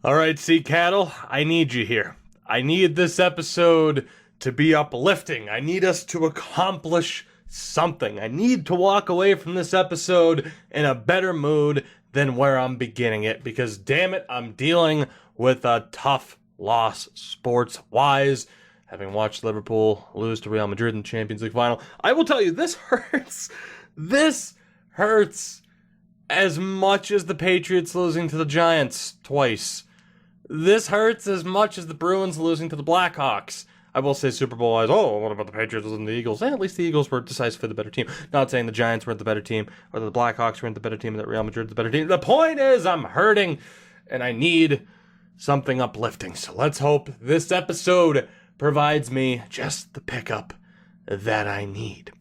All right, Sea Cattle, I need you here. I need this episode to be uplifting. I need us to accomplish something. I need to walk away from this episode in a better mood than where I'm beginning it, because damn it, I'm dealing with a tough loss sports-wise. Having watched Liverpool lose to Real Madrid in the Champions League final, I will tell you, this hurts. This hurts as much as the Patriots losing to the Giants twice. This hurts as much as the Bruins losing to the Blackhawks. I will say Super Bowl wise, what about the Patriots losing to the Eagles? At least the Eagles were decisively the better team. Not saying the Giants weren't the better team, or the Blackhawks weren't the better team, or that Real Madrid's the better team. The point is, I'm hurting, and I need something uplifting. So let's hope this episode provides me just the pickup that I need.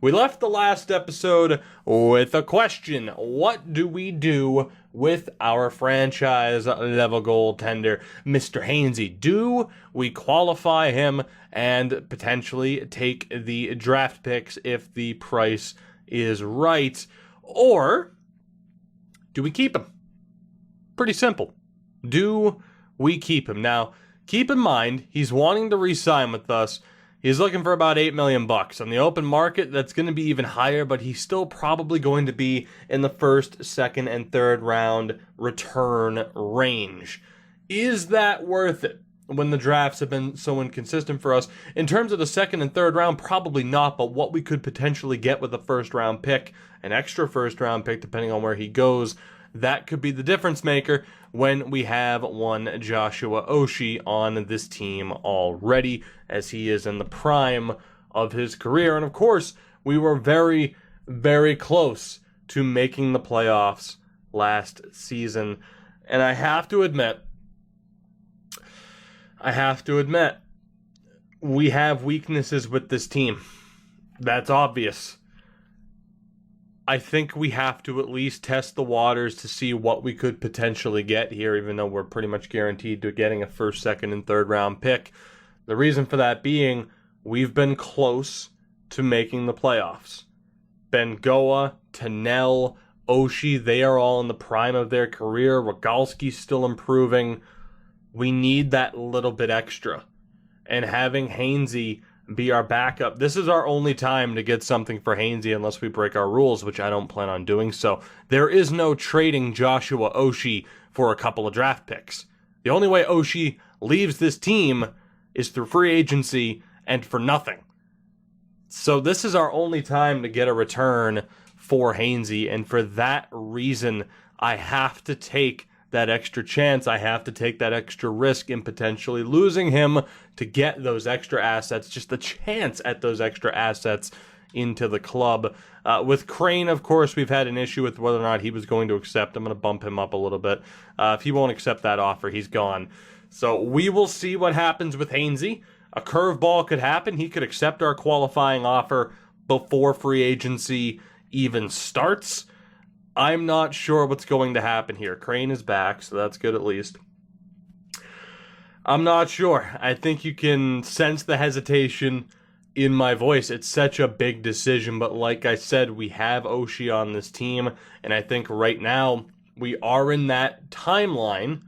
We left the last episode with a question. What do we do with our franchise-level goaltender, Mr. Hainsey? Do we qualify him and potentially take the draft picks if the price is right? Or do we keep him? Pretty simple. Do we keep him? Now, keep in mind, he's wanting to re-sign with us. He's looking for about $8 million. On the open market, that's going to be even higher, but he's still probably going to be in the first, second, and third round return range. Is that worth it when the drafts have been so inconsistent for us? In terms of the second and third round, probably not, but what we could potentially get with a first round pick, an extra first round pick, depending on where he goes, that could be the difference maker when we have one Joshua Oshie on this team already, as he is in the prime of his career. And of course, we were very, very close to making the playoffs last season. And I have to admit, we have weaknesses with this team. That's obvious. I think we have to at least test the waters to see what we could potentially get here, even though we're pretty much guaranteed to getting a first, second, and third round pick. The reason for that being, we've been close to making the playoffs. Bengoa, Tannell, Oshie, they are all in the prime of their career. Rogalski's still improving. We need that little bit extra. And having Hainsey be our backup, this is our only time to get something for Hainsey unless we break our rules, which I don't plan on doing. So there is no trading Joshua Oshie for a couple of draft picks. The only way Oshie leaves this team is through free agency and for nothing. So this is our only time to get a return for Hainsey, and for that reason, I have to take that extra chance. I have to take that extra risk in potentially losing him to get those extra assets, just the chance at those extra assets into the club. With Crane, of course, we've had an issue with whether or not he was going to accept. I'm going to bump him up a little bit. If he won't accept that offer, he's gone. So we will see what happens with Hainsey. A curveball could happen. He could accept our qualifying offer before free agency even starts. I'm not sure what's going to happen here. Crane is back, so that's good at least. I'm not sure. I think you can sense the hesitation in my voice. It's such a big decision, but like I said, we have Oshie on this team, and I think right now we are in that timeline,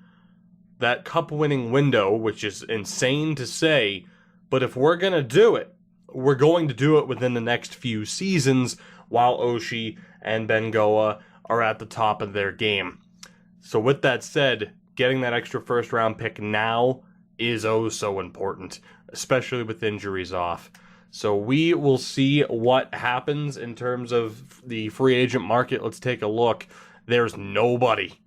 that cup-winning window, which is insane to say, but if we're going to do it, we're going to do it within the next few seasons while Oshie and Bengoa are at the top of their game. So with that said, getting that extra first round pick now is oh so important, especially with injuries off. So we will see what happens in terms of the free agent market. Let's take a look. There's nobody.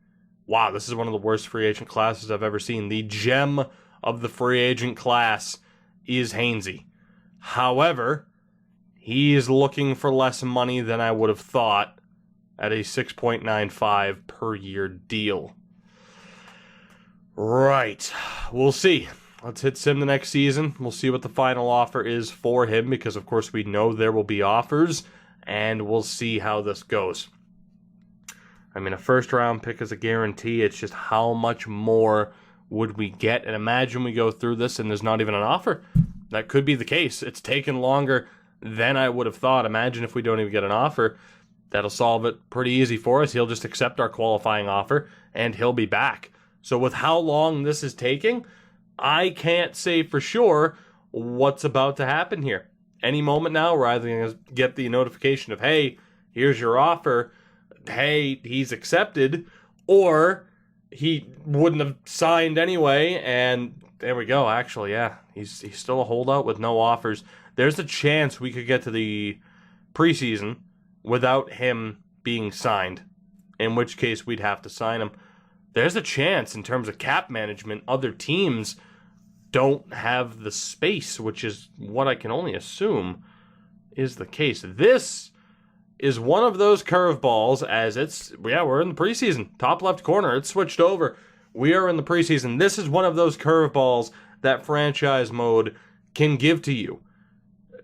Wow, this is one of the worst free agent classes I've ever seen. The gem of the free agent class is Hainsey. However, he is looking for less money than I would have thought at a 6.95 per year deal. Right. We'll see. Let's hit Sim the next season. We'll see what the final offer is for him, because of course we know there will be offers, and we'll see how this goes. I mean, a first round pick is a guarantee. It's just how much more would we get? And imagine we go through this and there's not even an offer. That could be the case. It's taken longer than I would have thought. Imagine if we don't even get an offer. That'll solve it pretty easy for us. He'll just accept our qualifying offer and he'll be back. So with how long this is taking, I can't say for sure what's about to happen here. Any moment now, we're either going to get the notification of, hey, here's your offer, hey, he's accepted, or he wouldn't have signed anyway, and there we go. Actually, yeah, he's still a holdout with no offers. There's a chance we could get to the preseason without him being signed, in which case we'd have to sign him. There's a chance in terms of cap management, other teams don't have the space, which is what I can only assume is the case. This is one of those curveballs, as we're in the preseason. Top left corner, it's switched over. We are in the preseason. This is one of those curveballs that franchise mode can give to you.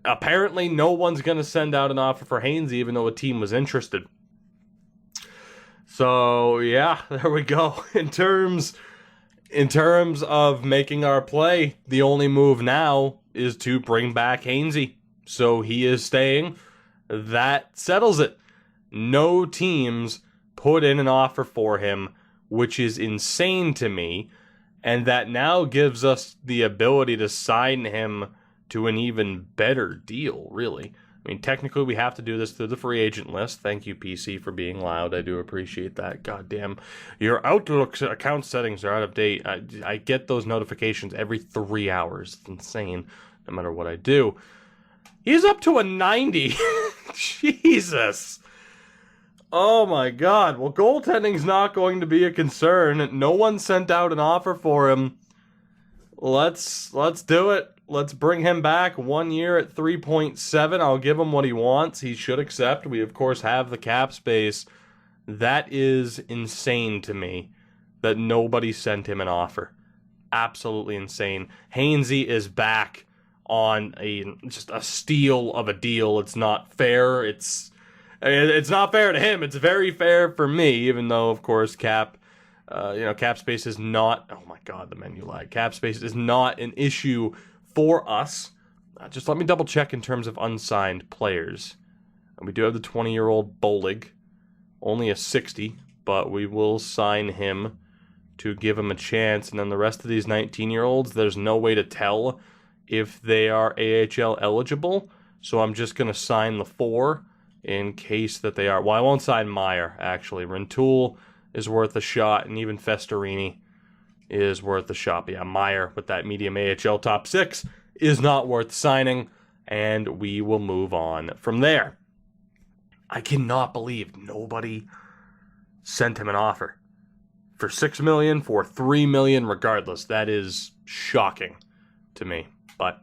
Apparently, no one's going to send out an offer for Hainsey, even though a team was interested. So, yeah, there we go. In terms of making our play, the only move now is to bring back Hainsey. So he is staying. That settles it. No teams put in an offer for him, which is insane to me. And that now gives us the ability to sign him to an even better deal, really. I mean, technically, we have to do this through the free agent list. Thank you, PC, for being loud. I do appreciate that. Goddamn, your Outlook account settings are out of date. I get those notifications every 3 hours. It's insane, no matter what I do. He's up to a 90. Jesus. Oh, my God. Well, goaltending's not going to be a concern. No one sent out an offer for him. Let's do it. Let's bring him back 1 year at 3.7. I'll give him what he wants. He should accept. We, of course, have the cap space. That is insane to me that nobody sent him an offer. Absolutely insane. Hainsey is back on just a steal of a deal. It's not fair. It's not fair to him. It's very fair for me, even though, of course, cap space is not... Oh, my God, the menu lag. Cap space is not an issue for us. Just let me double check in terms of unsigned players. We do have the 20-year-old Bolig, only a 60, but we will sign him to give him a chance. And then the rest of these 19-year-olds, there's no way to tell if they are AHL eligible. So I'm just going to sign the 4 in case that they are. Well, I won't sign Meyer, actually. Rentoul is worth a shot, and even Festerini is worth a shot. But yeah, Meyer with that medium AHL top 6 is not worth signing, and we will move on from there. I cannot believe nobody sent him an offer for $6 million, for $3 million, regardless. That is shocking to me, but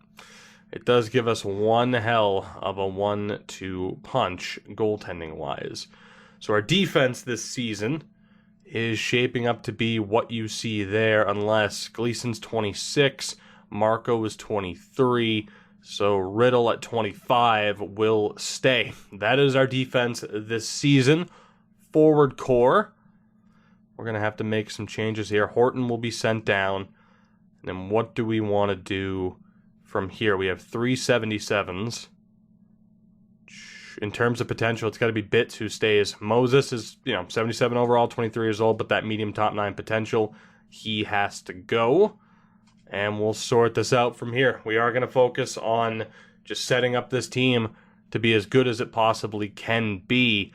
it does give us one hell of a 1-2 punch goaltending wise. So our defense this season is shaping up to be what you see there, unless Gleason's 26, Marco is 23, so Riddle at 25 will stay. That is our defense this season. Forward core, we're going to have to make some changes here. Horton will be sent down. And then what do we want to do from here? We have 3 77s. In terms of potential, it's got to be Bitts who stays. Moses is, 77 overall, 23 years old, but that medium top 9 potential, he has to go. And we'll sort this out from here. We are going to focus on just setting up this team to be as good as it possibly can be.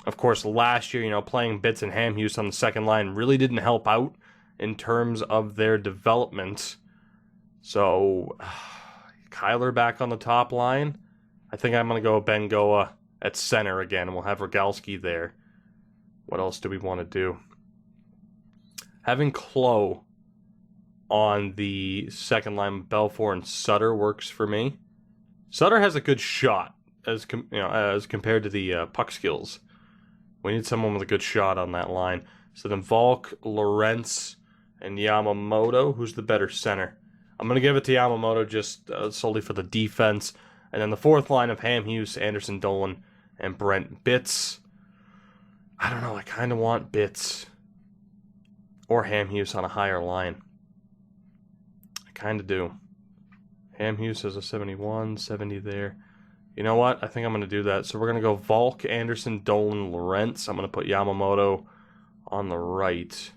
Of course, last year, playing Bitts and Hamhuis on the second line really didn't help out in terms of their development. So, Kyler back on the top line. I think I'm going to go Bengoa at center again, and we'll have Rogalski there. What else do we want to do? Having Klo on the second line, Belfour and Sutter works for me. Sutter has a good shot as compared to the puck skills. We need someone with a good shot on that line. So then Volk, Lorentz, and Yamamoto. Who's the better center? I'm going to give it to Yamamoto just solely for the defense. And then the fourth line of Hamhuis, Anderson, Dolan, and Brent Bitts. I don't know. I kind of want Bitts or Hamhuis on a higher line. I kind of do. Hamhuis has a 71, 70 there. You know what? I think I'm going to do that. So we're going to go Volk, Anderson, Dolan, Lorentz. I'm going to put Yamamoto on the right.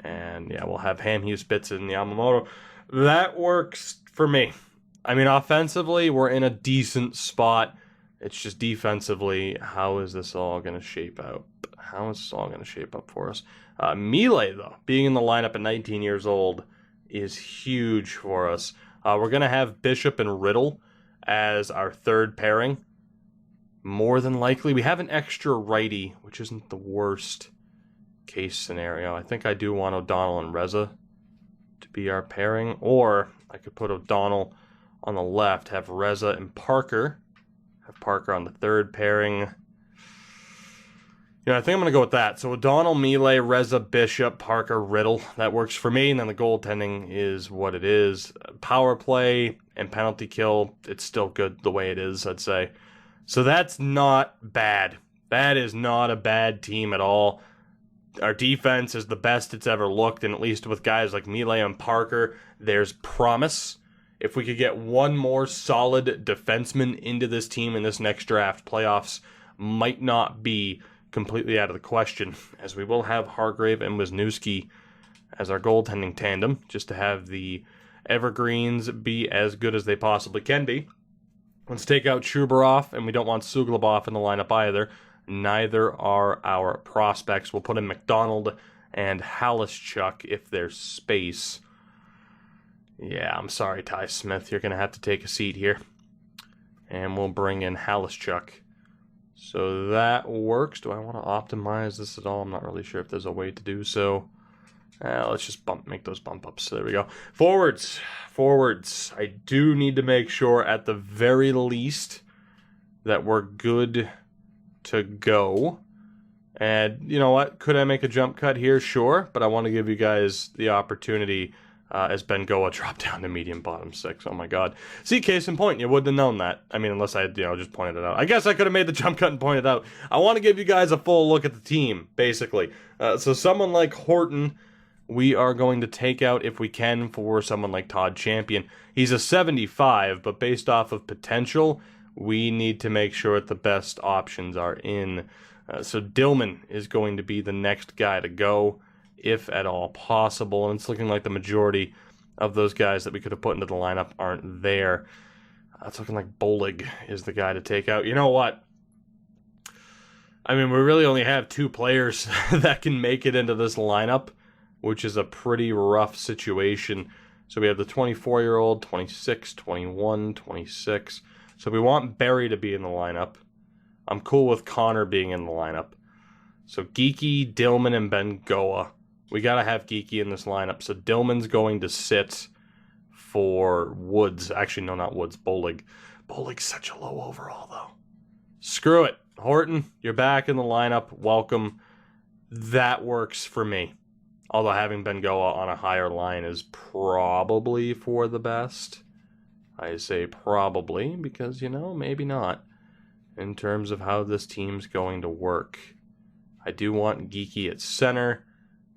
And yeah, we'll have Hamhugh, Spitz, and Yamamoto. That works for me. I mean, offensively, we're in a decent spot. It's just defensively, how is this all going to shape out? How is this all going to shape up for us? Melee, though, being in the lineup at 19 years old is huge for us. We're going to have Bishop and Riddle as our third pairing. More than likely, we have an extra righty, which isn't the worst case scenario. I think I do want O'Donnell and Reza to be our pairing. Or I could put O'Donnell on the left, have Reza and Parker. Have Parker on the third pairing. Yeah, I think I'm going to go with that. So O'Donnell, Melee, Reza, Bishop, Parker, Riddle. That works for me. And then the goaltending is what it is. Power play and penalty kill, it's still good the way it is, I'd say. So that's not bad. That is not a bad team at all. Our defense is the best it's ever looked, and at least with guys like Melee and Parker, there's promise. If we could get one more solid defenseman into this team in this next draft, playoffs might not be completely out of the question, as we will have Hargrave and Wisniewski as our goaltending tandem, just to have the evergreens be as good as they possibly can be. Let's take out Shubarov, and we don't want Suglobov in the lineup either. Neither are our prospects. We'll put in McDonald and Halischuk if there's space. Yeah, I'm sorry, Ty Smith. You're going to have to take a seat here. And we'll bring in Halischuk. So that works. Do I want to optimize this at all? I'm not really sure if there's a way to do so. Let's just make those bump ups. So there we go. Forwards. I do need to make sure at the very least that we're good to go. And you know what? Could I make a jump cut here? Sure. But I want to give you guys the opportunity as Ben Goa dropped down to medium bottom six. Oh my god. See, case in point, you wouldn't have known that. I mean, unless I had, just pointed it out. I guess I could have made the jump cut and pointed it out. I want to give you guys a full look at the team, basically. So someone like Horton, we are going to take out if we can for someone like Todd Champion. He's a 75, but based off of potential, we need to make sure that the best options are in. So Dillman is going to be the next guy to go, if at all possible. And it's looking like the majority of those guys that we could have put into the lineup aren't there. It's looking like Bolig is the guy to take out. You know what? I mean, we really only have two players that can make it into this lineup, which is a pretty rough situation. So we have the 24-year-old, 26, 21, 26. So we want Barry to be in the lineup. I'm cool with Connor being in the lineup. So Geeky, Dillman, and Ben Goa. We got to have Geeky in this lineup. So Dillman's going to sit for Woods. Actually, no, not Woods. Bolig. Bolig's such a low overall, though. Screw it. Horton, you're back in the lineup. Welcome. That works for me. Although having Ben Goa on a higher line is probably for the best. I say probably because, maybe not. In terms of how this team's going to work. I do want Geeky at center.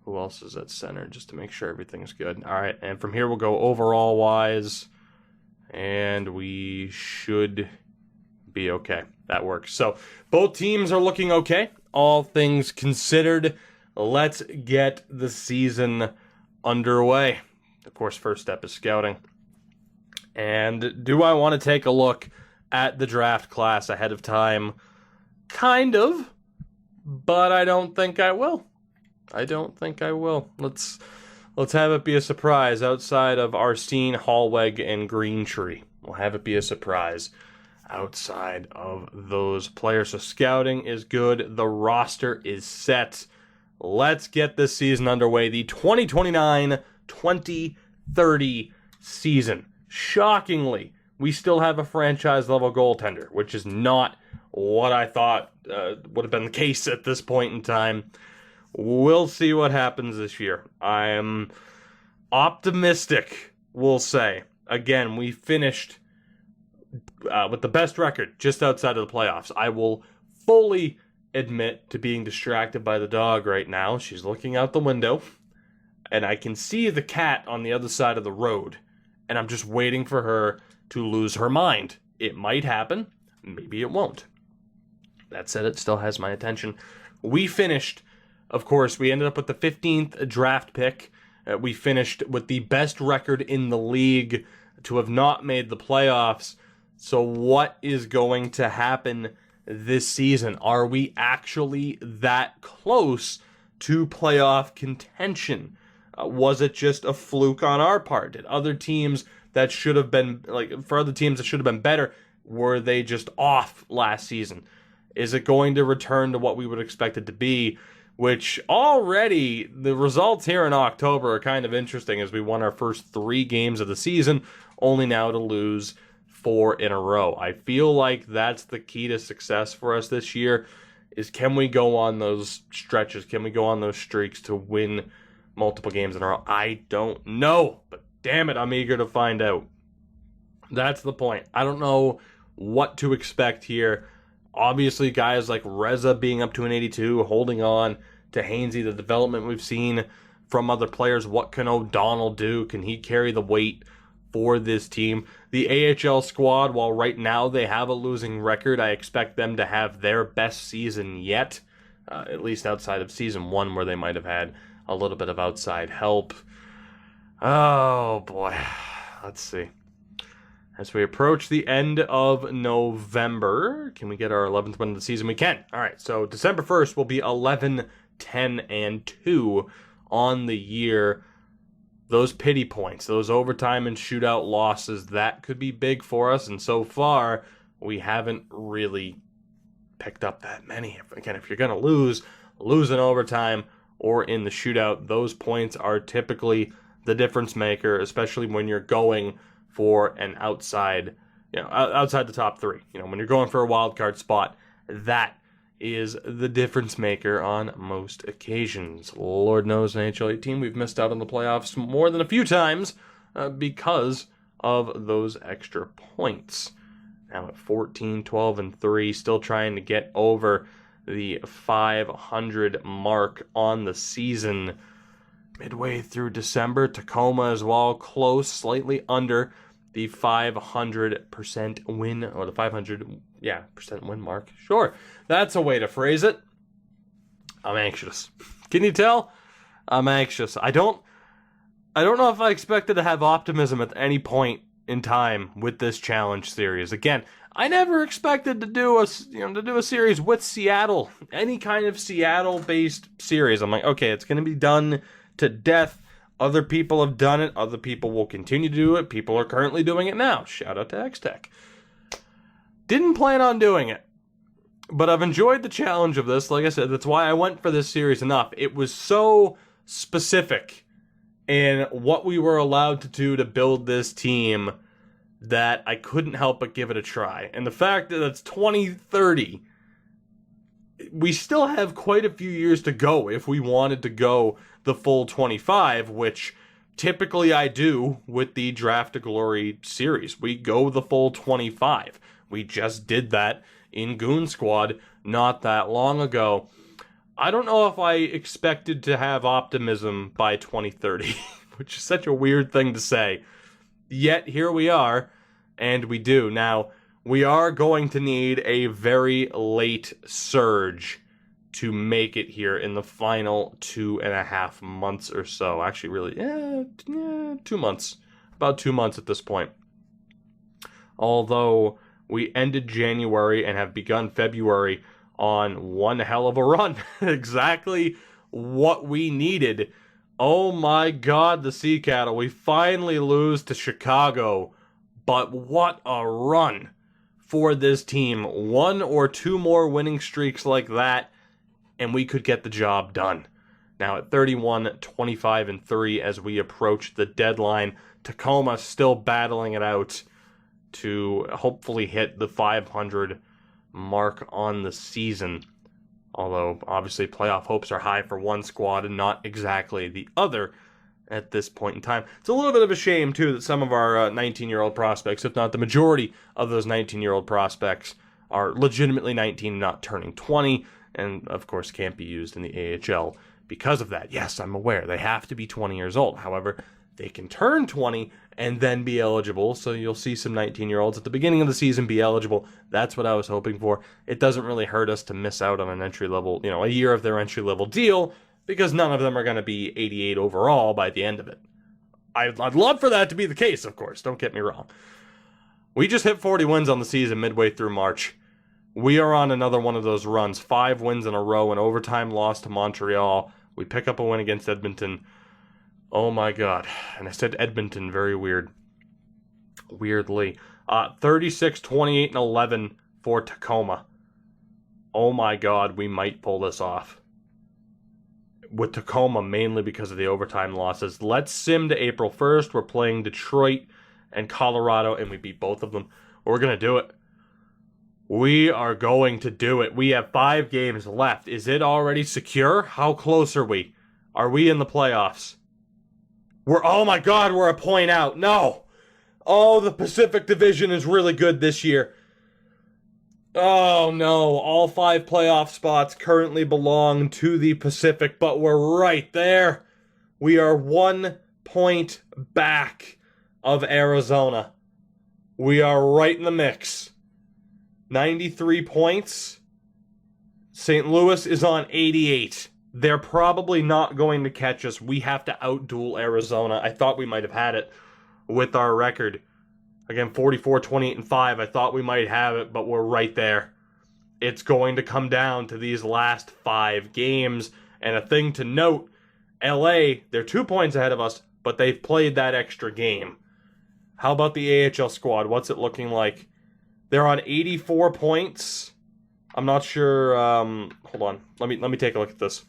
Who else is at center? Just to make sure everything's good. All right, and from here we'll go overall-wise. And we should be okay. That works. So both teams are looking okay. All things considered, let's get the season underway. Of course, first step is scouting. And do I want to take a look at the draft class ahead of time? Kind of. But I don't think I will. Let's have it be a surprise outside of Arsene, Hallweg, and Greentree. We'll have it be a surprise outside of those players. So scouting is good. The roster is set. Let's get this season underway. The 2029-2030 season. Shockingly, we still have a franchise-level goaltender, which is not what I thought would have been the case at this point in time. We'll see what happens this year. I'm optimistic, we'll say. Again, we finished with the best record just outside of the playoffs. I will fully admit to being distracted by the dog right now. She's looking out the window, and I can see the cat on the other side of the road, and I'm just waiting for her to lose her mind. It might happen. Maybe it won't. That said, it still has my attention. We finished Of course, we ended up with the 15th draft pick. We finished with the best record in the league to have not made the playoffs. So what is going to happen this season? Are we actually that close to playoff contention? Was it just a fluke on our part? Did other teams that should have been, for other teams that should have been better, were they just off last season? Is it going to return to what we would expect it to be? Which already, the results here in October are kind of interesting as we won our first 3 games of the season, only now to lose 4 in a row. I feel like that's the key to success for us this year, is can we go on those stretches? Can we go on those streaks to win multiple games in a row? I don't know, but damn it, I'm eager to find out. That's the point. I don't know what to expect here. Obviously, guys like Reza being up to an 82, holding on to Hainsey, the development we've seen from other players. What can O'Donnell do? Can he carry the weight for this team? The AHL squad, while right now they have a losing record, I expect them to have their best season yet, at least outside of season 1, where they might have had a little bit of outside help. Oh, boy. Let's see. As we approach the end of November, can we get our 11th win of the season? We can. All right, so December 1st will be 11, 10, and 2 on the year. Those pity points, those overtime and shootout losses, that could be big for us. And so far, we haven't really picked up that many. Again, if you're going to lose in overtime or in the shootout, those points are typically the difference maker, especially when you're going for an outside the top 3. When you're going for a wild card spot, that is the difference maker on most occasions. Lord knows in NHL 18 we've missed out on the playoffs more than a few times because of those extra points. Now at 14, 12, and 3, still trying to get over the 500 mark on the season. Midway through December, Tacoma as well, close, slightly under the 500% win, or the 500% win mark. Sure, that's a way to phrase it. I'm anxious. Can you tell? I'm anxious. I don't know if I expected to have optimism at any point in time with this challenge series. Again, I never expected to do a series with Seattle, any kind of Seattle-based series. I'm like, okay, it's going to be done to death. Other people have done it. Other people will continue to do it. People are currently doing it now. Shout out to X-Tech. Didn't plan on doing it, but I've enjoyed the challenge of this. Like I said, that's why I went for this series enough. It was so specific in what we were allowed to do to build this team that I couldn't help but give it a try. And the fact that it's 2030, we still have quite a few years to go if we wanted to go the full 25, which typically I do with the Draft to Glory series. We go the full 25. We just did that in Goon Squad not that long ago. I don't know if I expected to have optimism by 2030, which is such a weird thing to say. Yet here we are, and we do. Now, we are going to need a very late surge to make it here in the final 2.5 months or so. Actually, really, 2 months. About 2 months at this point. Although we ended January and have begun February on one hell of a run. Exactly what we needed. Oh my God, the Sea Cattle. We finally lose to Chicago. But what a run for this team. 1 or 2 more winning streaks like that, and we could get the job done. Now at 31, 25, and 3 as we approach the deadline. Tacoma still battling it out to hopefully hit the 500 mark on the season. Although, obviously, playoff hopes are high for one squad and not exactly the other at this point in time. It's a little bit of a shame, too, that some of our 19-year-old prospects, if not the majority of those 19-year-old prospects, are legitimately 19, not turning 20, and, of course, can't be used in the AHL because of that. Yes, I'm aware. They have to be 20 years old. However, they can turn 20 and then be eligible. So you'll see some 19-year-olds at the beginning of the season be eligible. That's what I was hoping for. It doesn't really hurt us to miss out on an entry-level, a year of their entry-level deal, because none of them are going to be 88 overall by the end of it. I'd love for that to be the case, of course. Don't get me wrong. We just hit 40 wins on the season midway through March. We are on another one of those runs. 5 wins in a row, an overtime loss to Montreal. We pick up a win against Edmonton. Oh my God. And I said Edmonton very weirdly. 36, 28, and 11 for Tacoma. Oh my God, we might pull this off. With Tacoma, mainly because of the overtime losses. Let's sim to April 1st. We're playing Detroit and Colorado, and we beat both of them. We're going to do it. We are going to do it. We have 5 games left. Is it already secure? How close are we? Are we in the playoffs? Oh my God, we're a point out. No. Oh, the Pacific Division is really good this year. Oh no, all 5 playoff spots currently belong to the Pacific, but we're right there. We are 1 point back of Arizona. We are right in the mix. 93 points. St. Louis is on 88. They're probably not going to catch us. We have to outduel Arizona. I thought we might have had it with our record. Again, 44, 28, and 5. I thought we might have it, but we're right there. It's going to come down to these last 5 games. And a thing to note, LA, they're 2 points ahead of us, but they've played that extra game. How about the AHL squad? What's it looking like? They're on 84 points. I'm not sure. Hold on. Let me take a look at this.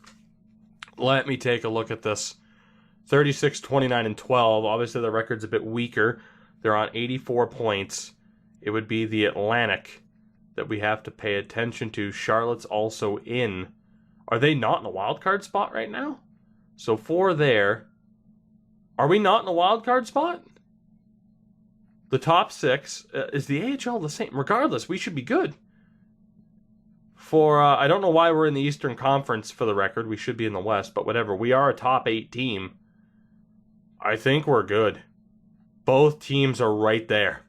36, 29, and 12. Obviously, the record's a bit weaker. They're on 84 points. It would be the Atlantic that we have to pay attention to. Charlotte's also in. Are they not in a wild card spot right now? So 4 there. Are we not in a wild card spot? The top 6. Is the AHL the same? Regardless, we should be good. I don't know why we're in the Eastern Conference for the record. We should be in the West, but whatever. We are a top 8 team. I think we're good. Both teams are right there.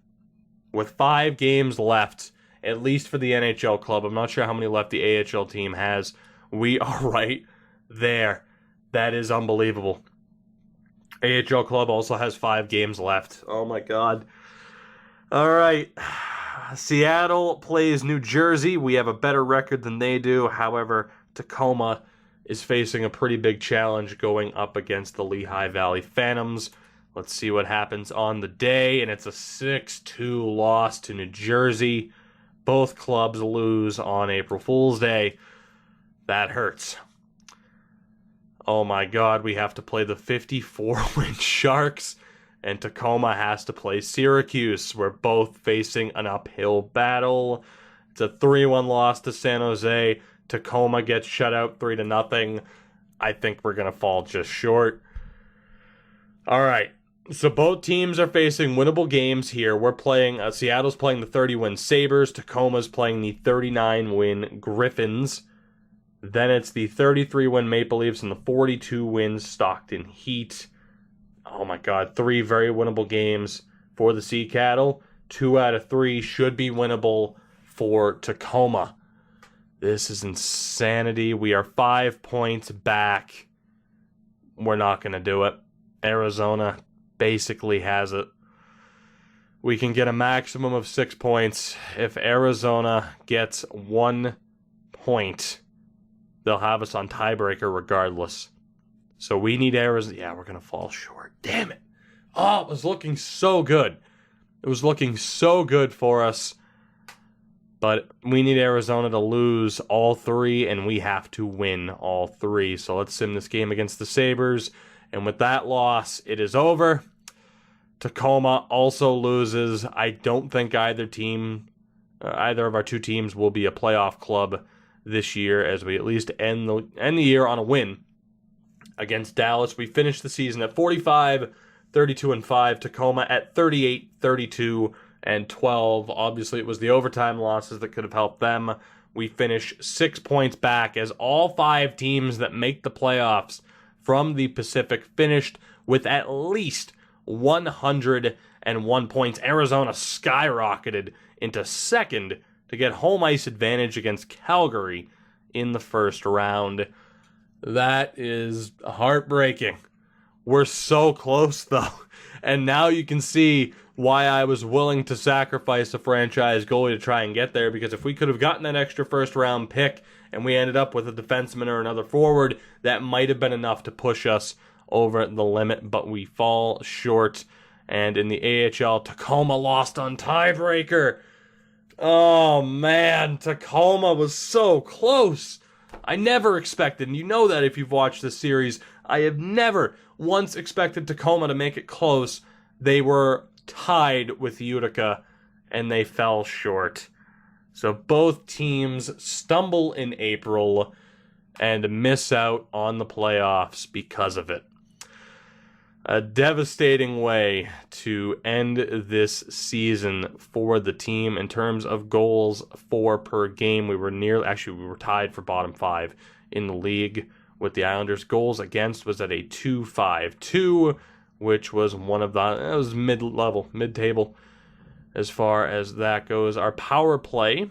With 5 games left, at least for the NHL club. I'm not sure how many left the AHL team has. We are right there. That is unbelievable. AHL club also has 5 games left. Oh my God. All right. Seattle plays New Jersey. We have a better record than they do. However, Tacoma is facing a pretty big challenge going up against the Lehigh Valley Phantoms. Let's see what happens on the day. And it's a 6-2 loss to New Jersey. Both clubs lose on April Fool's Day. That hurts. Oh my God, we have to play the 54-win Sharks. And Tacoma has to play Syracuse. We're both facing an uphill battle. It's a 3-1 loss to San Jose. Tacoma gets shut out 3-0. I think we're going to fall just short. All right. So both teams are facing winnable games here. We're playing, Seattle's playing the 30-win Sabres. Tacoma's playing the 39-win Griffins. Then it's the 33-win Maple Leafs and the 42-win Stockton Heat. Oh my God, 3 very winnable games for the Sea Cattle. 2 out of 3 should be winnable for Tacoma. This is insanity. We are 5 points back. We're not going to do it. Arizona basically has it. We can get a maximum of 6 points. If Arizona gets 1 point, they'll have us on tiebreaker regardless. So we need Arizona. Yeah, we're going to fall short. Damn it. Oh, it was looking so good. It was looking so good for us. But we need Arizona to lose all 3, and we have to win all 3. So let's sim this game against the Sabres. And with that loss, it is over. Tacoma also loses. I don't think either of our 2 teams will be a playoff club this year, as we at least end the year on a win against Dallas. We finished the season at 45, 32-5. Tacoma at 38, 32, and 12. Obviously, it was the overtime losses that could have helped them. We finish 6 points back as all 5 teams that make the playoffs from the Pacific finished with at least 101 points. Arizona skyrocketed into second to get home ice advantage against Calgary in the first round. That is heartbreaking. We're so close, though. And now you can see why I was willing to sacrifice a franchise goalie to try and get there, because if we could have gotten that extra first-round pick and we ended up with a defenseman or another forward, that might have been enough to push us over the limit, but we fall short. And in the AHL, Tacoma lost on tiebreaker. Oh, man, Tacoma was so close. I never expected, and you know that if you've watched this series, I have never once expected Tacoma to make it close. They were tied with Utica, and they fell short. So both teams stumble in April and miss out on the playoffs because of it. A devastating way to end this season for the team in terms of goals for per game. We were tied for bottom 5 in the league with the Islanders. Goals against was at a 2.52, which was it was mid-table as far as that goes. Our power play,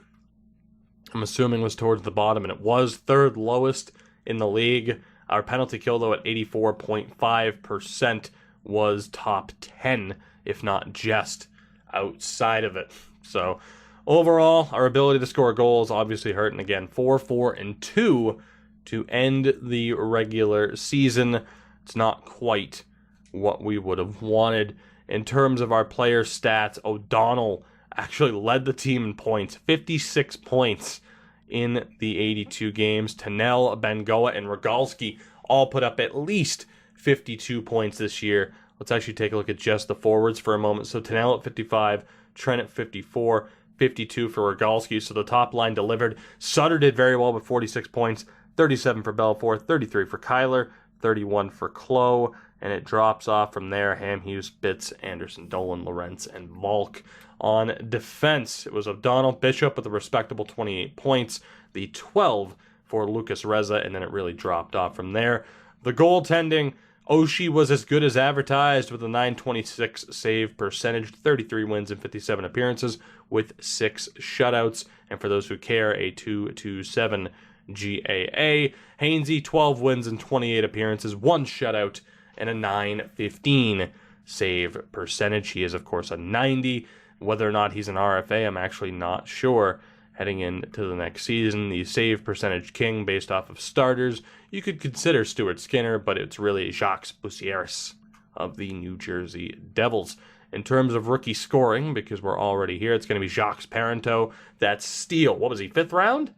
I'm assuming, was towards the bottom, and it was third lowest in the league. Our penalty kill, though, at 84.5% was top 10, if not just outside of it. So, overall, our ability to score goals obviously hurt. And again, 4-4-2 to end the regular season. It's not quite what we would have wanted. In terms of our player stats, O'Donnell actually led the team in points, 56 points in the 82 games. Tannell, Bengoa, and Rogalski all put up at least 52 points this year. Let's actually take a look at just the forwards for a moment. So Tannell at 55, Trent at 54, 52 for Rogalski. So the top line delivered. Sutter did very well with 46 points, 37 for Belfour, 33 for Kyler, 31 for Clough, and it drops off from there. Hamhuis, Bitts, Anderson, Dolan, Lorentz, and Volk. On defense, it was O'Donnell, Bishop with a respectable 28 points, the 12 for Lucas Reza, and then it really dropped off from there. The goaltending, Oshie was as good as advertised with a .926 save percentage, 33 wins and 57 appearances with 6 shutouts, and for those who care, a 2.27 GAA. Hainsey, 12 wins and 28 appearances, 1 shutout, and a .915 save percentage. He is, of course, a 90. Whether or not he's an RFA, I'm actually not sure. Heading into the next season, the save percentage king based off of starters, you could consider Stuart Skinner, but it's really Jacques Bussieres of the New Jersey Devils. In terms of rookie scoring, because we're already here, it's going to be Jacques Parenteau. That's steal. What was he, 5th round?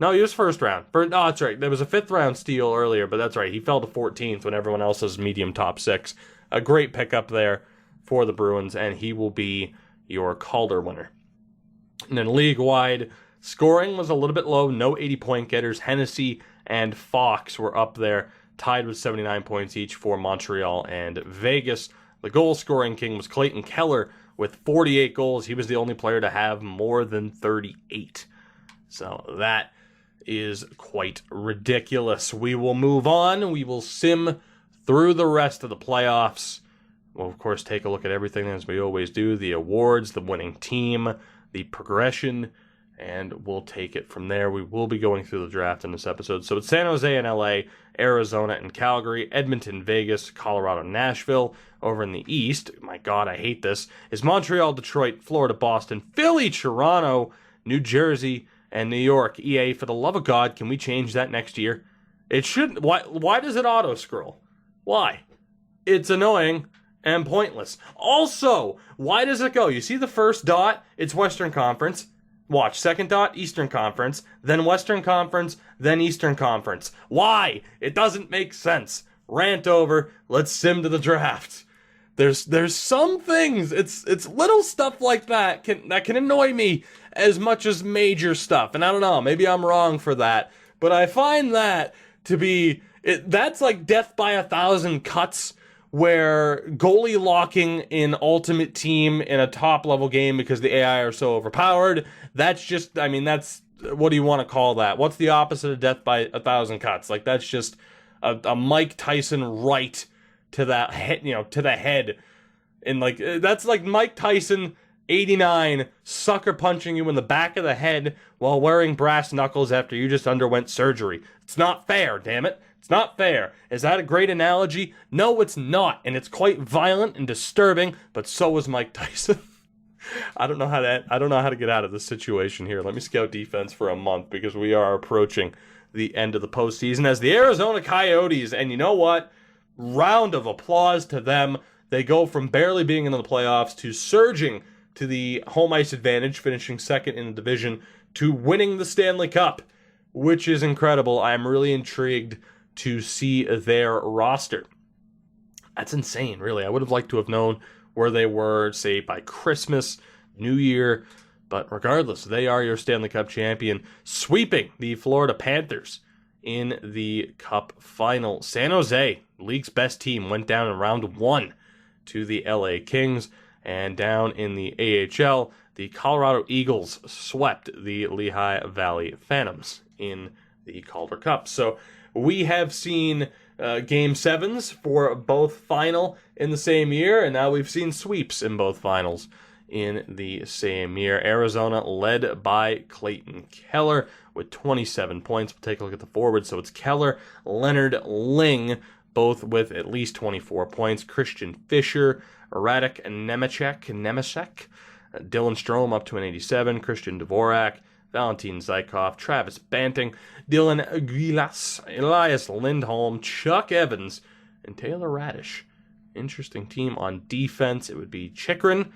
No, he was first round. That's right. There was a 5th round steal earlier, but that's right. He fell to 14th when everyone else was medium top 6. A great pickup there for the Bruins, and he will be your Calder winner. And then league-wide, scoring was a little bit low. No 80-point getters. Hennessy and Fox were up there, tied with 79 points each for Montreal and Vegas. The goal-scoring king was Clayton Keller with 48 goals. He was the only player to have more than 38. So that is quite ridiculous. We will move on. We will sim through the rest of the playoffs. We'll, of course, take a look at everything as we always do. The awards, the winning team, the progression, and we'll take it from there. We will be going through the draft in this episode. So it's San Jose and LA, Arizona and Calgary, Edmonton, Vegas, Colorado, Nashville. Over in the East, my God, I hate this, is Montreal, Detroit, Florida, Boston, Philly, Toronto, New Jersey, and New York. EA, for the love of God, can we change that next year? It shouldn't. Why does it auto-scroll? Why? It's annoying and pointless. Also, why does it go? You see the first dot? It's Western Conference. Watch, second dot, Eastern Conference, then Western Conference, then Eastern Conference. Why? It doesn't make sense. Rant over. Let's sim to the draft. There's some things, it's little stuff like that can annoy me as much as major stuff. And I don't know, maybe I'm wrong for that, but I find that to be, that's like death by 1,000 cuts, where goalie locking in Ultimate Team in a top level game because the AI are so overpowered, that's just, I mean, that's, what do you want to call that? What's the opposite of death by 1,000 cuts? Like, that's just a Mike Tyson right to that head, to the head. And like, that's like Mike Tyson, 89, sucker punching you in the back of the head while wearing brass knuckles after you just underwent surgery. It's not fair, damn it. It's not fair. Is that a great analogy? No, it's not. And it's quite violent and disturbing, but so is Mike Tyson. I don't know how to get out of this situation here. Let me scout defense for a month because we are approaching the end of the postseason as the Arizona Coyotes, and you know what? Round of applause to them. They go from barely being in the playoffs to surging to the home ice advantage, finishing second in the division, to winning the Stanley Cup, which is incredible. I'm really intrigued to see their roster. That's insane, really. I would have liked to have known where they were, say, by Christmas, New Year, but regardless, they are your Stanley Cup champion, sweeping the Florida Panthers in the Cup final. San Jose, league's best team, went down in round one to the LA Kings, and down in the AHL, the Colorado Eagles swept the Lehigh Valley Phantoms in the Calder Cup. So we have seen Game 7s for both final in the same year, and now we've seen sweeps in both finals in the same year. Arizona led by Clayton Keller with 27 points. We'll take a look at the forwards. So it's Keller, Leonard, Ling, both with at least 24 points. Christian Fisher, Radek Nemecek, Dylan Strome up to an 87, Christian Dvorak, Valentin Zykov, Travis Banting, Dylan Gilas, Elias Lindholm, Chuck Evans, and Taylor Radish. Interesting team on defense. It would be Chikrin,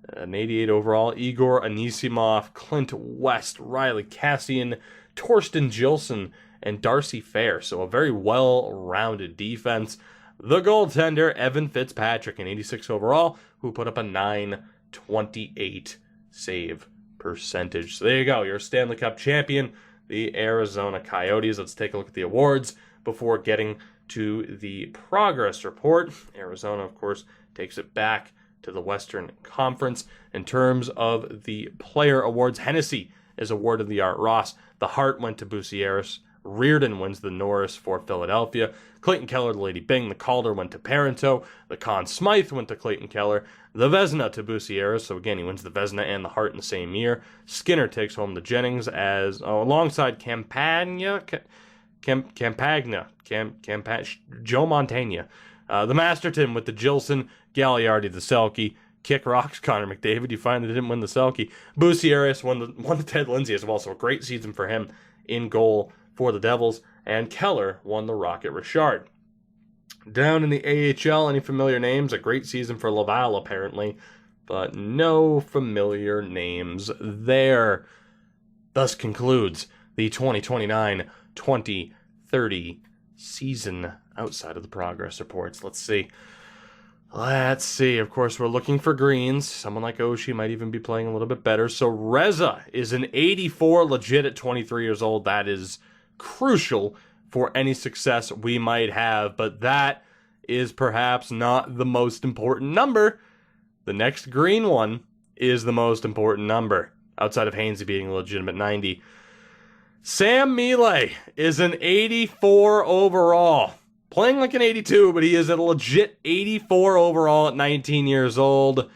an 88 overall, Igor Anisimov, Clint West, Riley Cassian, Torsten Gilson, and Darcy Fair. So a very well-rounded defense. The goaltender, Evan Fitzpatrick, an 86 overall, who put up a .928 save percentage. So there you go, your Stanley Cup champion, the Arizona Coyotes. Let's take a look at the awards before getting to the progress report. Arizona, of course, takes it back to the Western Conference. In terms of the player awards, Hennessy is awarded the Art Ross. The Hart went to Bucieris. Reardon wins the Norris for Philadelphia. Clayton Keller to Lady Byng. The Calder went to Parenteau. The Conn Smythe went to Clayton Keller. The Vezina to Bucieris. So again, he wins the Vezina and the Hart in the same year. Skinner takes home the Jennings alongside Campagna, Joe Montaigne. The Masterton with the Gilson. Gagliardi the Selke. Kick rocks, Connor McDavid. You find they didn't win the Selke. Bucieris won the Ted Lindsay as well. So a great season for him in goal for the Devils, and Keller won the Rocket Richard. Down in the AHL, any familiar names? A great season for Laval, apparently, but no familiar names there. Thus concludes the 2029-2030 season outside of the progress reports. Let's see. Of course, we're looking for greens. Someone like Oshie might even be playing a little bit better. So Reza is an 84 legit at 23 years old. That is crucial for any success we might have, but that is perhaps not the most important number. The next green one is the most important number, outside of Hainsey being a legitimate 90. Sam Mealy is an 84 overall. Playing like an 82, but he is a legit 84 overall at 19 years old.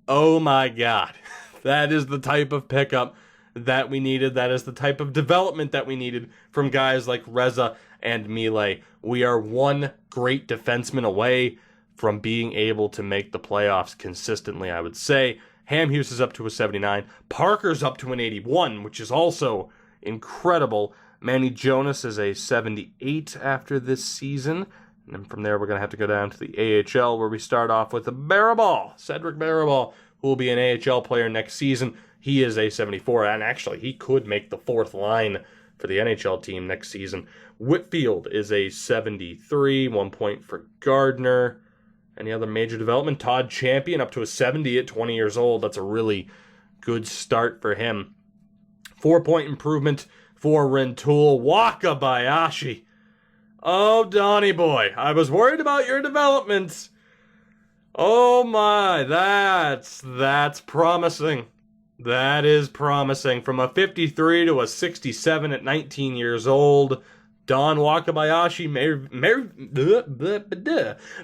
Oh my God. That is the type of pickup that we needed. That is the type of development that we needed from guys like Reza and Mealy. We are one great defenseman away from being able to make the playoffs consistently, I would say. Hamhuis is up to a 79. Parker's up to an 81, which is also incredible. Manny Jonas is a 78 after this season. And then from there, we're going to have to go down to the AHL, where we start off with Cedric Barabal, who will be an AHL player next season. He is a 74, and actually, he could make the fourth line for the NHL team next season. Whitfield is a 73, 1 point for Gardner. Any other major development? Todd Champion up to a 70 at 20 years old. That's a really good start for him. 4-point improvement for Rentoul. Wakabayashi. Oh, Donnie boy, I was worried about your development. Oh my, that's promising. That is promising. From a 53 to a 67 at 19 years old. Don Wakabayashi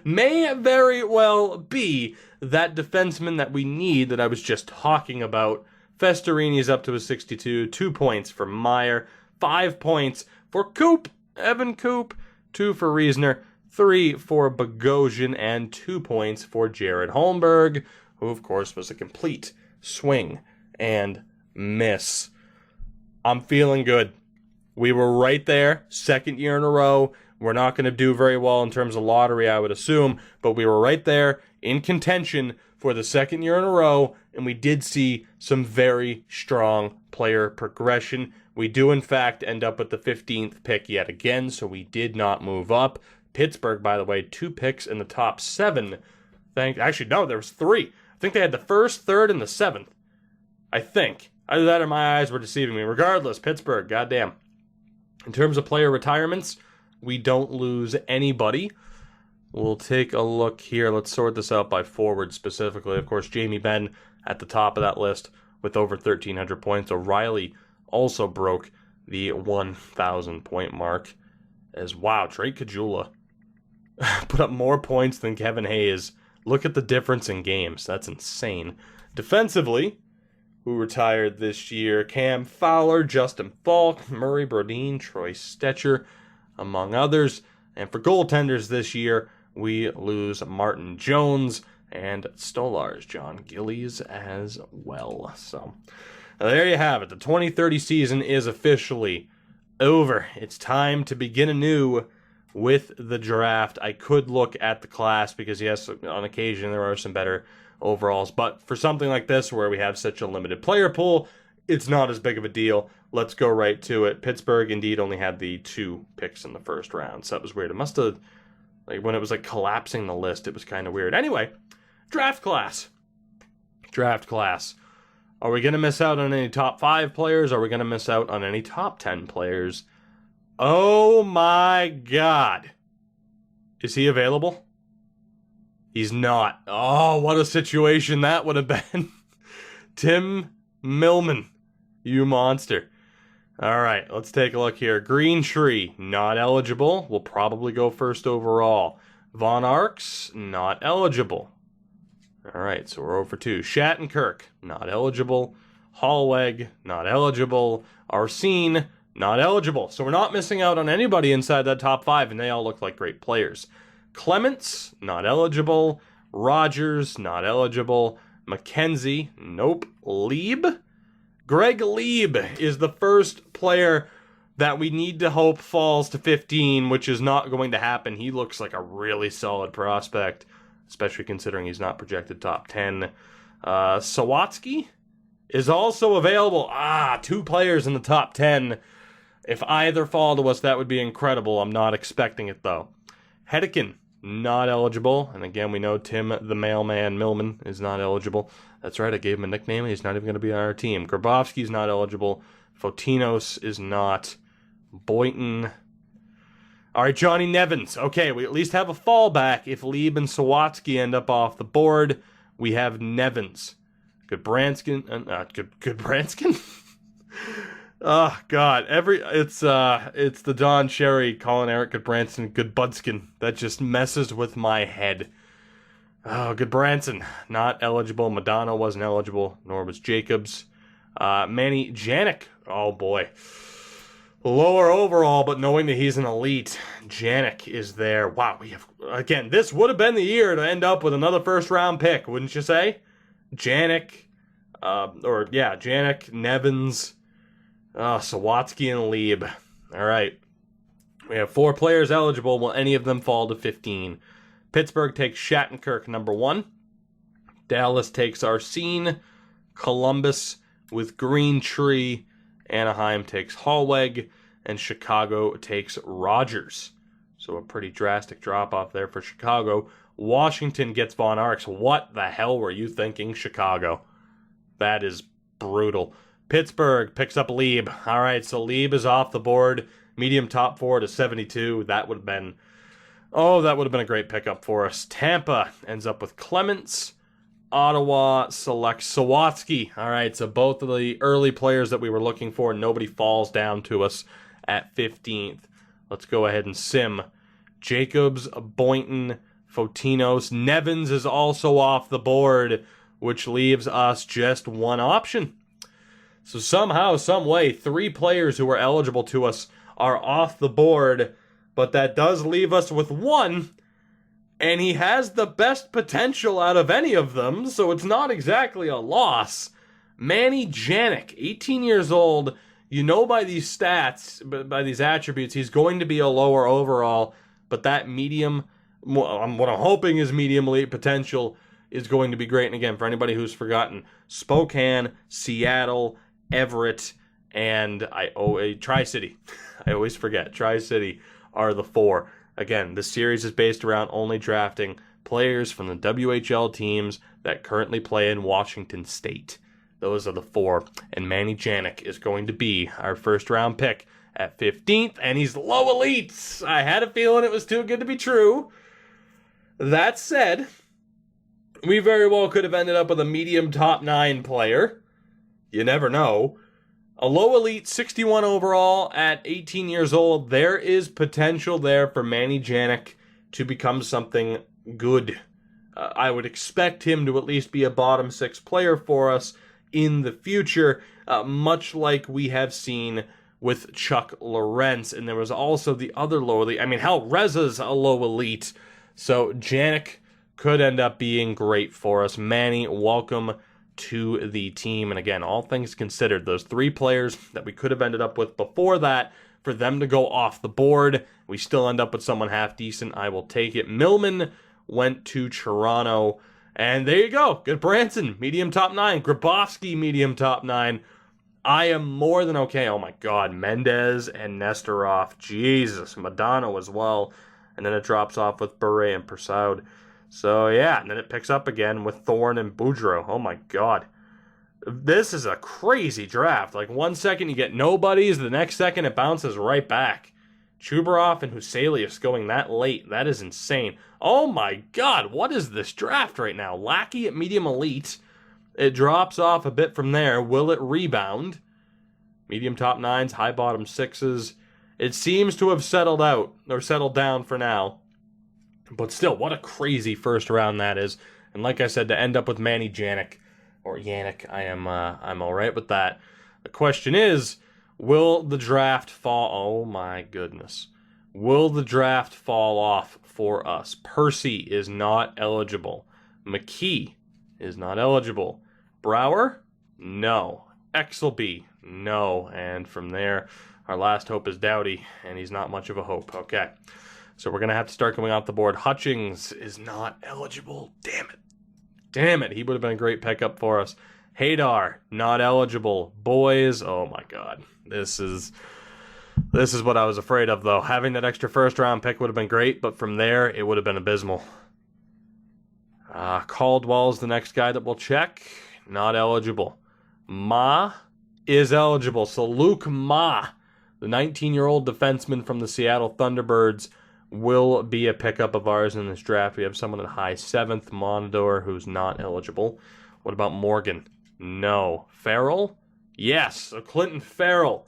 may very well be that defenseman that we need that I was just talking about. Festorini's up to a 62, 2 points for Meyer, 5 points for Coop, Evan Coop, 2 for Riesner, 3 for Bogosian, and 2 points for Jared Holmberg, who of course was a complete swing and miss. I'm feeling good. We were right there, second year in a row. We're not going to do very well in terms of lottery, I would assume, but we were right there in contention for the second year in a row, and we did see some very strong player progression. We do, in fact, end up with the 15th pick yet again, so we did not move up. Pittsburgh, by the way, 2 picks in the top 7. Actually, no, there was 3. I think they had the 1st, 3rd, and the 7th. I think. Either that or my eyes were deceiving me. Regardless, Pittsburgh, goddamn. In terms of player retirements, we don't lose anybody. We'll take a look here. Let's sort this out by forward specifically. Of course, Jamie Benn at the top of that list with over 1,300 points. O'Reilly also broke the 1,000 point mark. Wow, Trey Kajula put up more points than Kevin Hayes. Look at the difference in games. That's insane. Defensively, who retired this year? Cam Fowler, Justin Falk, Murray Brodin, Troy Stetcher, among others. And for goaltenders this year, we lose Martin Jones and Stolarz, John Gillies as well. So there you have it. The 2030 season is officially over. It's time to begin anew with the draft. I could look at the class because, yes, on occasion there are some better overalls, but for something like this where we have such a limited player pool, it's not as big of a deal. Let's go right to it. Pittsburgh indeed only had the 2 picks in the first round, so that was weird. It must have, when it was collapsing the list, it was kind of weird. Anyway, draft class. Are we going to miss out on any top 5 players? Are we going to miss out on any top 10 players? Oh my God. Is he available? He's not. Oh, what a situation that would have been. Tim Millman, you monster. All right, let's take a look here. Green Tree, not eligible. Will probably go first overall. Von Arx, not eligible. All right, so we're over 2. Shattenkirk, not eligible. Hallweg, not eligible. Arsene, not eligible. So we're not missing out on anybody inside that top 5, and they all look like great players. Clements, not eligible. Rogers, not eligible. McKenzie, nope. Lieb? Greg Lieb is the first player that we need to hope falls to 15, which is not going to happen. He looks like a really solid prospect, especially considering he's not projected top 10. Sawatsky is also available. 2 players in the top 10. If either fall to us, that would be incredible. I'm not expecting it, though. Hedekin, not eligible. And again, we know Tim the Mailman Millman is not eligible. That's right, I gave him a nickname, and he's not even going to be on our team. Grabowski's not eligible. Fotinos is not. Boynton. All right, Johnny Nevins. Okay, we at least have a fallback. If Lieb and Sawatsky end up off the board, we have Nevins. Goodbranskin. Goodbranskin? Oh God! It's the Don Cherry calling Eric Goodbranson Goodbudskin. That just messes with my head. Oh, Goodbranson not eligible. Madonna wasn't eligible, nor was Jacobs. Manny Janik. Oh boy, lower overall, but knowing that he's an elite, Janik is there. Wow, we have again. This would have been the year to end up with another first round pick, wouldn't you say? Janik, Janik, Nevins. Sawatsky and Lieb. All right. We have 4 players eligible. Will any of them fall to 15? Pittsburgh takes Shattenkirk, number 1. Dallas takes Arsene. Columbus with Green Tree. Anaheim takes Hallweg. And Chicago takes Rogers. So a pretty drastic drop-off there for Chicago. Washington gets Von Arx. What the hell were you thinking, Chicago? That is brutal. Pittsburgh picks up Lieb. All right, so Lieb is off the board. Medium top 4 to 72. That would have been a great pickup for us. Tampa ends up with Clements. Ottawa selects Sawatsky. All right, so both of the early players that we were looking for, nobody falls down to us at 15th. Let's go ahead and sim. Jacobs, Boynton, Fotinos. Nevins is also off the board, which leaves us just one option. So somehow, some way, 3 players who were eligible to us are off the board, but that does leave us with one, and he has the best potential out of any of them, so it's not exactly a loss. Manny Janik, 18 years old. You know by these stats, by these attributes, he's going to be a lower overall, but that medium, what I'm hoping is medium elite potential, is going to be great. And again, for anybody who's forgotten, Spokane, Seattle, Everett, and Tri-City. I always forget. Tri-City are the 4. Again, this series is based around only drafting players from the WHL teams that currently play in Washington State. Those are the 4. And Manny Janik is going to be our first round pick at 15th, and he's low elites. I had a feeling it was too good to be true. That said, we very well could have ended up with a medium top 9 player. You never know. A low elite 61 overall at 18 years old. There is potential there for Manny Janik to become something good. I would expect him to at least be a bottom 6 player for us in the future, much like we have seen with Chuck Lorentz. And there was also the other low elite. I mean, hell, Reza's a low elite. So Janik could end up being great for us. Manny, welcome to the team. And again, all things considered, those 3 players that we could have ended up with before that, for them to go off the board, we still end up with someone half decent. I will take it. Millman went to Toronto. And there you go. Good Branson, medium top 9. Grabowski, medium top 9. I am more than okay. Oh my God. Mendez and Nesterov. Jesus. Madonna as well. And then it drops off with Bure and Persaud. So yeah, and then it picks up again with Thorne and Boudreaux. Oh my God. This is a crazy draft. Like 1 second you get nobodies, the next second it bounces right back. Chubarov and Huselius going that late. That is insane. Oh my God, what is this draft right now? Lackey at medium elite. It drops off a bit from there. Will it rebound? Medium top 9s, high bottom 6s. It seems to have settled out, or settled down for now. But still, what a crazy first round that is. And like I said, to end up with Manny Janik, or Yannick, I'm all right with that. The question is, will the draft fall? Oh my goodness. Will the draft fall off for us? Percy is not eligible. McKee is not eligible. Brower? No. Exelby? No. And from there, our last hope is Doughty, and he's not much of a hope. Okay. So we're going to have to start coming off the board. Hutchings is not eligible. Damn it. Damn it. He would have been a great pickup for us. Hadar, not eligible. Boys, oh my God. This is what I was afraid of, though. Having that extra first-round pick would have been great, but from there, it would have been abysmal. Caldwell's the next guy that we'll check. Not eligible. Ma is eligible. So Luke Ma, the 19-year-old defenseman from the Seattle Thunderbirds, will be a pickup of ours in this draft. We have someone at high 7th, Monador, who's not eligible. What about Morgan? No. Farrell? Yes. So Clinton Farrell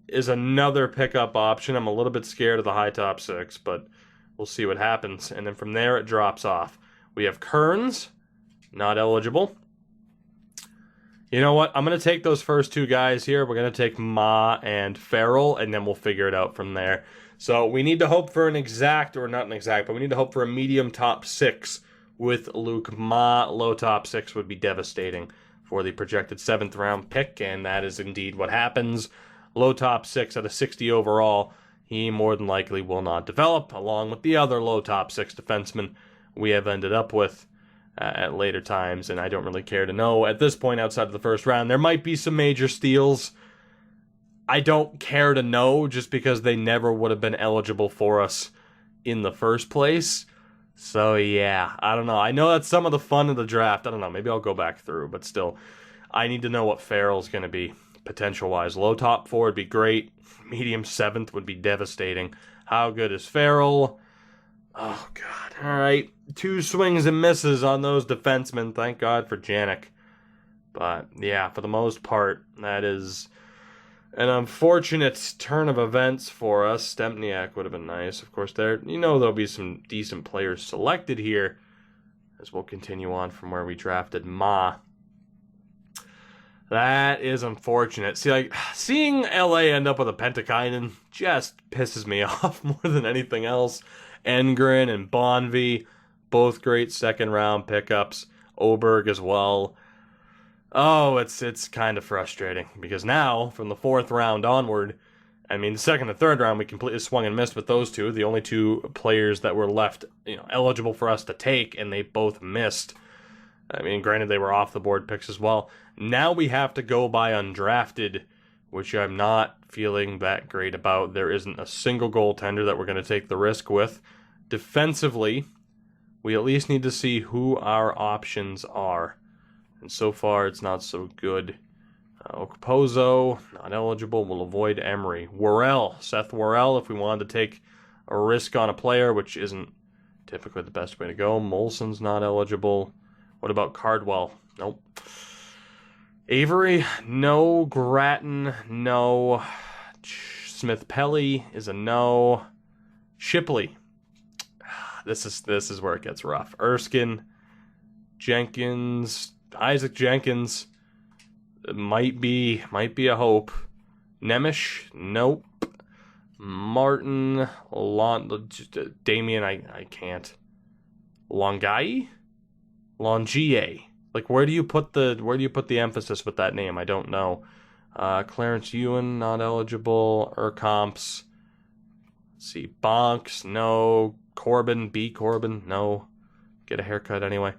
is another pickup option. I'm a little bit scared of the high top 6, but we'll see what happens. And then from there, it drops off. We have Kearns, not eligible. You know what? I'm going to take those first 2 guys here. We're going to take Ma and Farrell, and then we'll figure it out from there. So we need to hope for an exact, or not an exact, but we need to hope for a medium top 6 with Luke Ma. Low top 6 would be devastating for the projected 7th round pick, and that is indeed what happens. Low top 6 at a 60 overall, he more than likely will not develop, along with the other low top 6 defensemen we have ended up with at later times, and I don't really care to know. At this point, outside of the first round, there might be some major steals. I don't care to know, just because they never would have been eligible for us in the first place. So yeah, I don't know. I know that's some of the fun of the draft. I don't know. Maybe I'll go back through, but still, I need to know what Farrell's going to be potential-wise. Low top 4 would be great. Medium 7th would be devastating. How good is Farrell? Oh, God. All right. 2 swings and misses on those defensemen. Thank God for Janik. But, yeah, for the most part, that is An unfortunate turn of events for us. Stempniak would have been nice. Of course, there'll be some decent players selected here as we'll continue on from where we drafted Ma. That is unfortunate. See, seeing LA end up with a Pentakainen just pisses me off more than anything else. Engren and Bonvi, both great second-round pickups. Oberg as well. Oh, it's kind of frustrating because now, from the 4th round onward, I mean, the 2nd and 3rd round, we completely swung and missed with those two. The only two players that were left, eligible for us to take, and they both missed. I mean, granted, they were off-the-board picks as well. Now we have to go by undrafted, which I'm not feeling that great about. There isn't a single goaltender that we're going to take the risk with. Defensively, we at least need to see who our options are. And so far, it's not so good. Okposo, not eligible. We'll avoid Emery. Seth Worrell, if we wanted to take a risk on a player, which isn't typically the best way to go. Molson's not eligible. What about Cardwell? Nope. Avery? No. Grattan? No. Smith-Pelly is a no. Shipley. This is where it gets rough. Erskine. Jenkins. Isaac Jenkins. Might be a hope. Nemish? Nope. Martin. Damien, I can't. Longai? Longier. Where do you put the emphasis with that name? I don't know. Clarence Ewan, not eligible. Urcomps. Let's see. Bonks, no. Corbin, B. Corbin, no. Get a haircut anyway.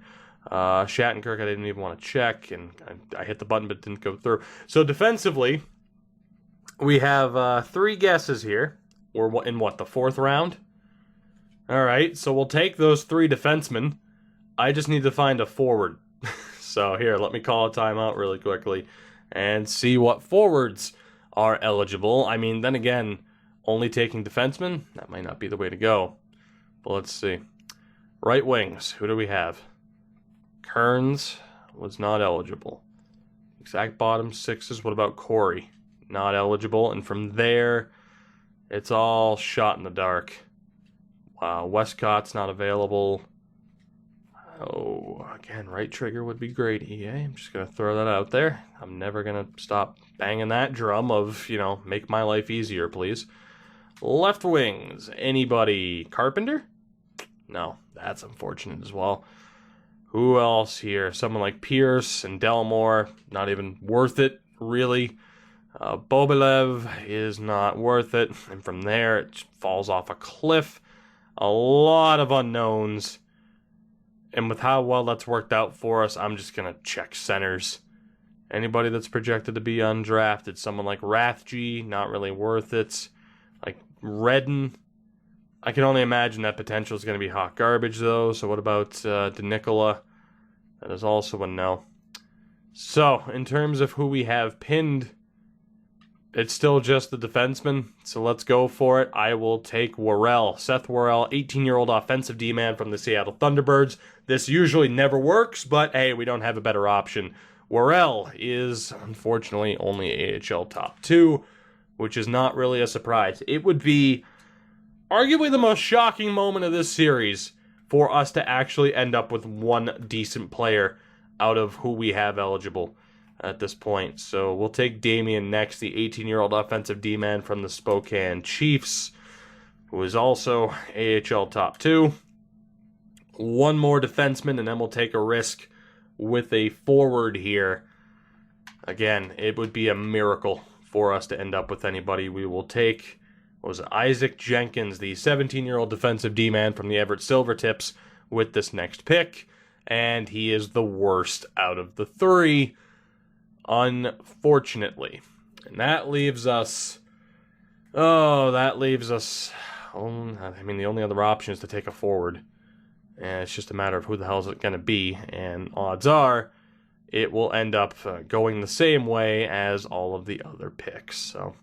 Shattenkirk, I didn't even want to check, and I hit the button but didn't go through. So defensively, we have 3 guesses here. We're in the 4th round? All right, so we'll take those 3 defensemen. I just need to find a forward. So here, let me call a timeout really quickly and see what forwards are eligible. I mean, then again, only taking defensemen, that might not be the way to go. But let's see. Right wings, who do we have? Kearns was not eligible. Exact bottom 6s, what about Corey? Not eligible. And from there, it's all shot in the dark. Wow, Westcott's not available. Oh, again, right trigger would be great, EA. I'm just going to throw that out there. I'm never going to stop banging that drum of, make my life easier, please. Left wings. Anybody? Carpenter? No, that's unfortunate as well. Who else here? Someone like Pierce and Delmore. Not even worth it, really. Bobilev is not worth it. And from there, it falls off a cliff. A lot of unknowns. And with how well that's worked out for us, I'm just going to check centers. Anybody that's projected to be undrafted. Someone like Rathje, not really worth it. Like Redden. I can only imagine that potential is going to be hot garbage, though. So what about DeNicola? That is also a no. So, in terms of who we have pinned, it's still just the defenseman. So let's go for it. I will take Worrell. Seth Worrell, 18-year-old offensive D-man from the Seattle Thunderbirds. This usually never works, but hey, we don't have a better option. Worrell is, unfortunately, only AHL top 2, which is not really a surprise. It would be arguably the most shocking moment of this series for us to actually end up with one decent player out of who we have eligible at this point. So we'll take Damien next, the 18-year-old offensive D-man from the Spokane Chiefs, who is also AHL top 2. One more defenseman, and then we'll take a risk with a forward here. Again, it would be a miracle for us to end up with anybody. We will take, Isaac Jenkins, the 17-year-old defensive D-man from the Everett Silvertips, with this next pick. And he is the worst out of the 3, unfortunately. And that leaves us... the only other option is to take a forward. And it's just a matter of who the hell is it going to be. And odds are it will end up going the same way as all of the other picks. So,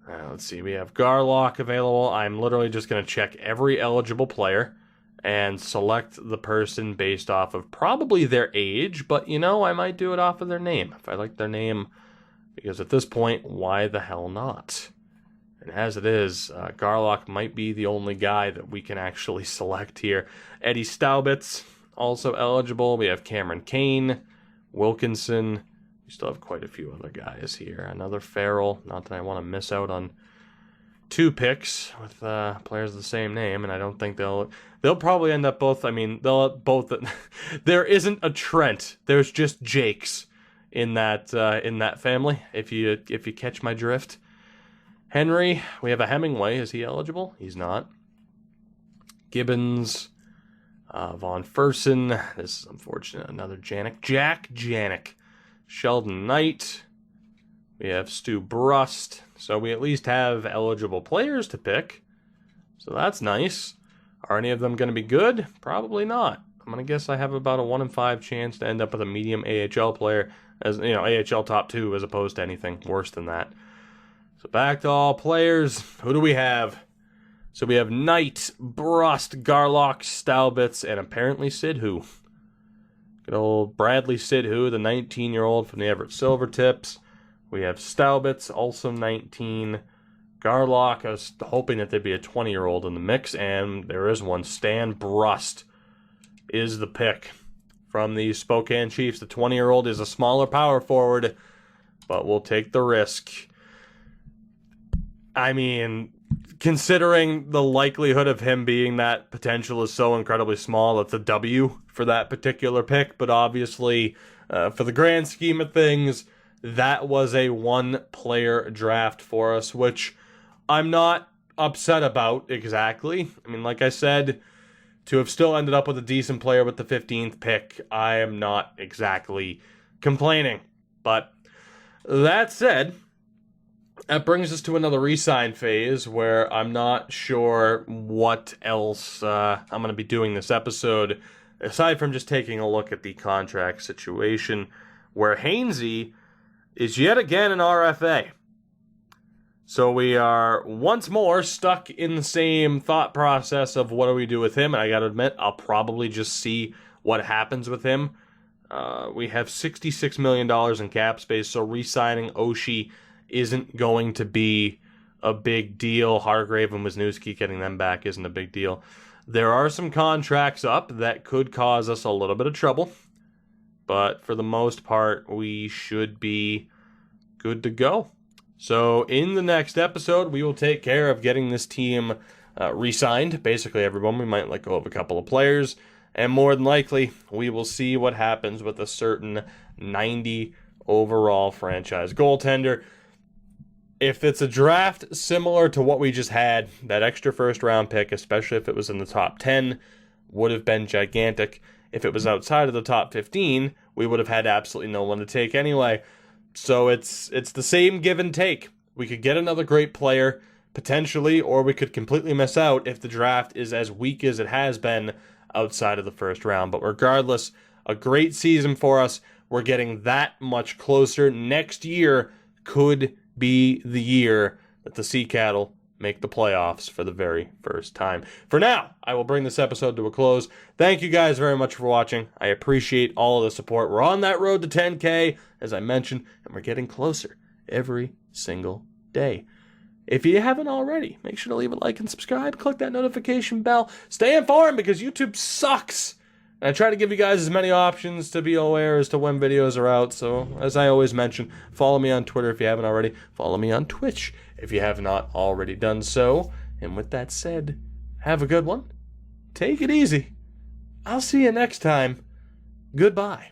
let's see. We have Garlock available. I'm literally just going to check every eligible player and select the person based off of probably their age. But, I might do it off of their name. If I like their name Because at this point, why the hell not? And as it is, Garlock might be the only guy that we can actually select here. Eddie Staubitz, also eligible. We have Cameron Kane, Wilkinson. We still have quite a few other guys here. Another Farrell. Not that I want to miss out on 2 picks with players of the same name, and I don't think they'll probably end up both. I mean, they'll both. There isn't a Trent. There's just Jakes in that family. If you catch my drift. Henry, we have a Hemingway. Is he eligible? He's not. Gibbons, Von Fersen. This is unfortunate. Another Janik. Jack Janik. Sheldon Knight. We have Stu Brust. So we at least have eligible players to pick. So that's nice. Are any of them going to be good? Probably not. I'm going to guess I have about a 1 in 5 chance to end up with a medium AHL player, as you know, AHL top 2 as opposed to anything worse than that. So back to all players. Who do we have? So we have Knight, Brust, Garlock, Staubitz, and apparently Sidhu. Good old Bradley Sidhu, the 19-year-old from the Everett Silvertips. We have Staubitz, also 19. Garlock, I was hoping that there'd be a 20-year-old in the mix, and there is one. Stan Brust is the pick from the Spokane Chiefs. The 20-year-old is a smaller power forward, but we'll take the risk. I mean, considering the likelihood of him being that potential is so incredibly small, it's a W for that particular pick. But obviously, for the grand scheme of things, that was a 1-player draft for us, which I'm not upset about exactly. I mean, like I said, to have still ended up with a decent player with the 15th pick, I am not exactly complaining. But that said, that brings us to another re-sign phase where I'm not sure what else I'm going to be doing this episode, aside from just taking a look at the contract situation, where Hainsey is yet again an RFA. So we are once more stuck in the same thought process of what do we do with him, and I got to admit, I'll probably just see what happens with him. We have $66 million in cap space, so re-signing Oshie isn't going to be a big deal. Hargrave and Wisniewski, getting them back isn't a big deal. There are some contracts up that could cause us a little bit of trouble, but for the most part, we should be good to go. So in the next episode, we will take care of getting this team re-signed. Basically everyone. We might let go of a couple of players, and more than likely, we will see what happens with a certain 90 overall franchise goaltender. If it's a draft similar to what we just had, that extra first-round pick, especially if it was in the top 10, would have been gigantic. If it was outside of the top 15, we would have had absolutely no one to take anyway. So it's the same give and take. We could get another great player, potentially, or we could completely miss out if the draft is as weak as it has been outside of the first round. But regardless, a great season for us. We're getting that much closer. Next year could be the year that the Sea Cattle make the playoffs for the very first time. For now, I will bring this episode to a close. Thank you guys very much for watching. I appreciate all of the support. We're on that road to 10K, as I mentioned, and we're getting closer every single day. If you haven't already, make sure to leave a like and subscribe. Click that notification bell. Stay informed because YouTube sucks. And I try to give you guys as many options to be aware as to when videos are out. So, as I always mention, follow me on Twitter if you haven't already. Follow me on Twitch if you have not already done so. And with that said, have a good one. Take it easy. I'll see you next time. Goodbye.